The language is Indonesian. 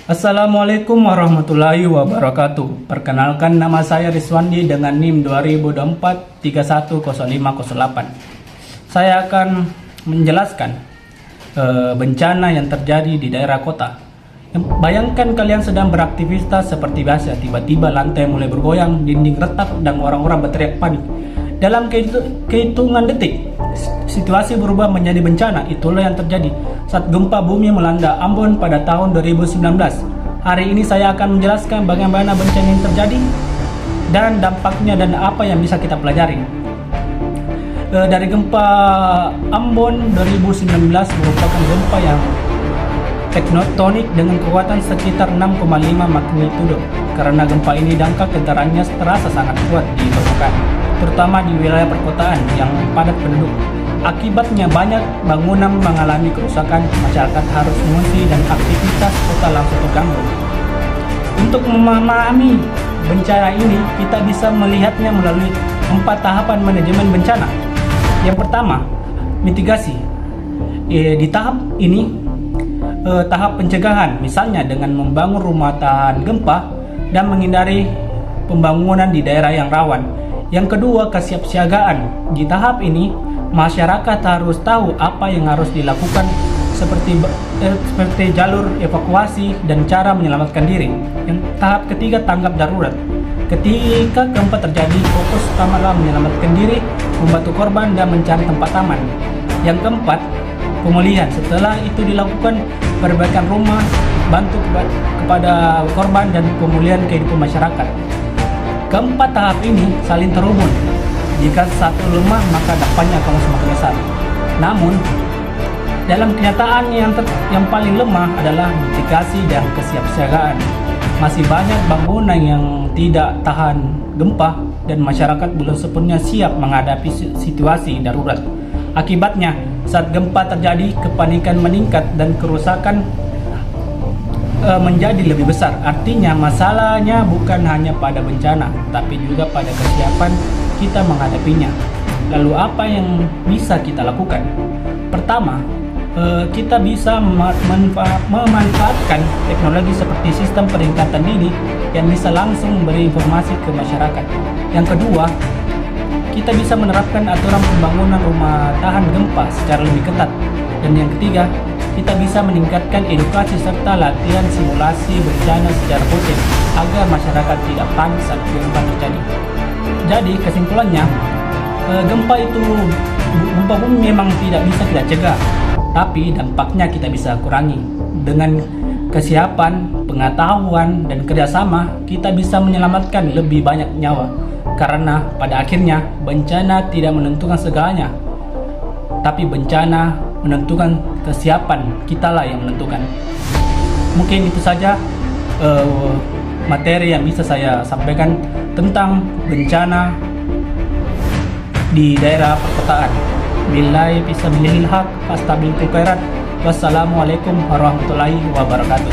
Assalamualaikum warahmatullahi wabarakatuh. Perkenalkan, nama saya Rizwandi dengan NIM 2024 310508. Saya akan menjelaskan bencana yang terjadi di daerah kota. Bayangkan kalian sedang beraktivitas seperti biasa, tiba-tiba lantai mulai bergoyang, dinding retak, dan orang-orang berteriak panik. Dalam kehitungan detik, situasi berubah menjadi bencana. Itulah yang terjadi saat gempa bumi melanda Ambon pada tahun 2019. Hari ini saya akan menjelaskan bagaimana bencana yang terjadi dan dampaknya dan apa yang bisa kita pelajari. Dari gempa Ambon 2019 merupakan gempa yang tektonik dengan kekuatan sekitar 6,5 magnitudo. Karena gempa ini dangkal getarannya terasa sangat kuat di permukaan, terutama di wilayah perkotaan yang padat penduduk. Akibatnya banyak bangunan mengalami kerusakan, masyarakat harus mengungsi dan aktivitas kota langsung terganggu. Untuk memahami bencana ini, kita bisa melihatnya melalui 4 tahapan manajemen bencana. Yang pertama, mitigasi. Di tahap ini, tahap pencegahan, misalnya dengan membangun rumah tahan gempa dan menghindari pembangunan di daerah yang rawan. Yang kedua, kesiapsiagaan. Di tahap ini, masyarakat harus tahu apa yang harus dilakukan seperti jalur evakuasi dan cara menyelamatkan diri. Yang tahap ketiga, tanggap darurat. Ketika gempa terjadi, fokus utamalah menyelamatkan diri, membantu korban dan mencari tempat aman. Yang keempat, pemulihan. Setelah itu dilakukan perbaikan rumah, bantu kepada korban dan pemulihan kehidupan masyarakat. Keempat tahap ini saling terhubung. Jika satu lemah, maka dampaknya akan semakin besar. Namun, dalam kenyataan yang paling lemah adalah mitigasi dan kesiapsiagaan. Masih banyak bangunan yang tidak tahan gempa dan masyarakat belum sepenuhnya siap menghadapi situasi darurat. Akibatnya, saat gempa terjadi, kepanikan meningkat dan kerusakan menjadi lebih besar. Artinya, masalahnya bukan hanya pada bencana, tapi juga pada kesiapan kita menghadapinya. Lalu apa yang bisa kita lakukan? Pertama, kita bisa memanfaatkan teknologi seperti sistem peringatan dini yang bisa langsung memberi informasi ke masyarakat. Yang kedua, kita bisa menerapkan aturan pembangunan rumah tahan gempa secara lebih ketat. Dan yang ketiga, kita bisa meningkatkan edukasi serta latihan simulasi bencana secara rutin agar masyarakat tidak panik saat gempa terjadi. Jadi kesimpulannya, gempa bumi memang tidak bisa kita cegah, tapi dampaknya kita bisa kurangi. Dengan kesiapan, pengetahuan, dan kerjasama, kita bisa menyelamatkan lebih banyak nyawa. Karena pada akhirnya bencana tidak menentukan segalanya, tapi bencana menentukan kesiapan kitalah yang menentukan. Mungkin itu saja materi yang bisa saya sampaikan tentang bencana di daerah perkotaan. Billahi fisabilillahil haq, fastabiqul khairat. Wassalamualaikum warahmatullahi wabarakatuh.